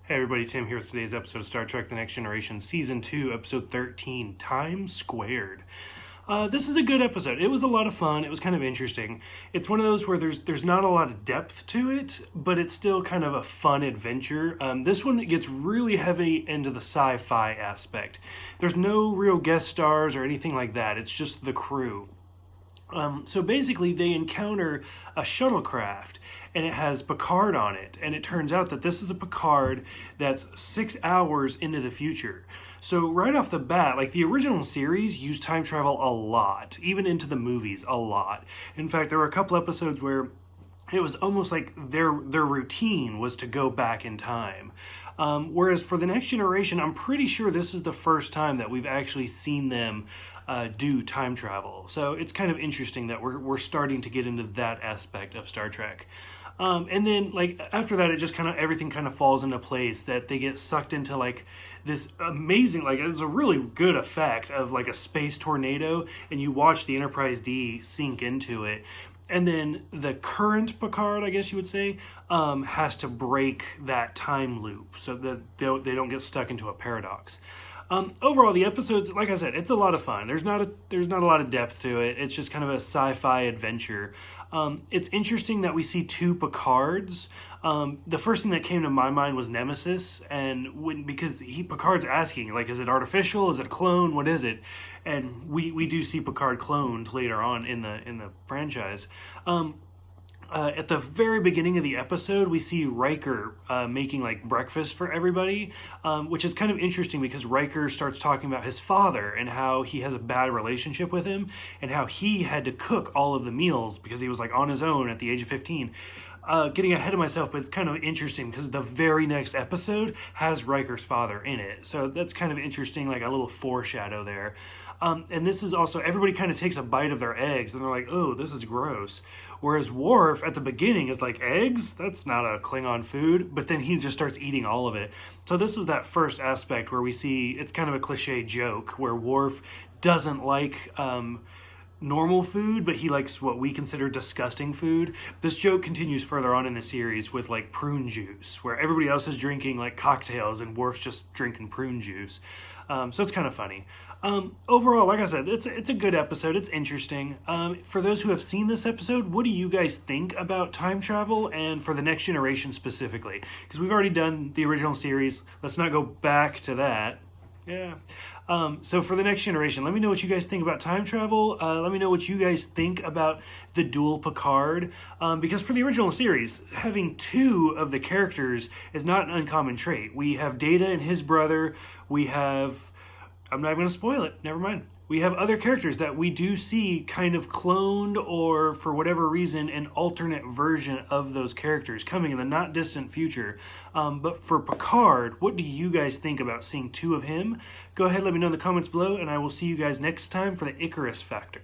Hey everybody, Tim here with today's episode of Star Trek The Next Generation, Season 2, Episode 13, Time Squared. This is a good episode. It was a lot of fun. It was kind of interesting. It's one of those where there's not a lot of depth to it, but it's still kind of a fun adventure. This one gets really heavy into the sci-fi aspect. There's no real guest stars or anything like that. It's just the crew. So basically, they encounter a shuttlecraft, and it has Picard on it. And it turns out that this is a Picard that's 6 hours into the future. So right off the bat, like the original series used time travel a lot, even into the movies a lot. In fact, there were a couple episodes where it was almost like their routine was to go back in time. Whereas for the Next Generation, I'm pretty sure this is the first time that we've actually seen them do time travel. So it's kind of interesting that we're starting to get into that aspect of Star Trek. And then like after that, it just kind of everything kind of falls into place, that they get sucked into like this amazing, like it's a really good effect of like a space tornado, and you watch the Enterprise D sink into it. And then the current Picard, I guess you would say, has to break that time loop so that they don't get stuck into a paradox. Overall, the episodes, like I said, it's a lot of fun. There's not a lot of depth to it. It's just kind of a sci-fi adventure. It's interesting that we see two Picards. The first thing that came to my mind was Nemesis, and because Picard's asking, like, is it artificial? Is it a clone? What is it? And we do see Picard cloned later on in the franchise. At the very beginning of the episode, we see Riker making like breakfast for everybody, which is kind of interesting because Riker starts talking about his father and how he has a bad relationship with him and how he had to cook all of the meals because he was like on his own at the age of 15. Getting ahead of myself, but it's kind of interesting because the very next episode has Riker's father in it. So that's kind of interesting, like a little foreshadow there. And this is also, everybody kind of takes a bite of their eggs and they're like, oh, this is gross. Whereas Worf at the beginning is like, eggs? That's not a Klingon food. But then he just starts eating all of it. So this is that first aspect where we see, it's kind of a cliche joke where Worf doesn't like normal food, but he likes what we consider disgusting food. This joke continues further on in the series with like prune juice, where everybody else is drinking like cocktails and Worf's just drinking prune juice. So it's kind of funny. Overall, like I said, it's a good episode. It's interesting. For those who have seen this episode, what do you guys think about time travel and for the Next Generation specifically? Because we've already done the original series. Let's not go back to that. Yeah. So for the Next Generation, let me know what you guys think about time travel. Let me know what you guys think about the dual Picard. Because for the original series, having two of the characters is not an uncommon trait. We have Data and his brother. We have... I'm not going to spoil it. Never mind. We have other characters that we do see kind of cloned or, for whatever reason, an alternate version of those characters coming in the not distant future. But for Picard, what do you guys think about seeing two of him? Go ahead, let me know in the comments below, and I will see you guys next time for the Icarus Factor.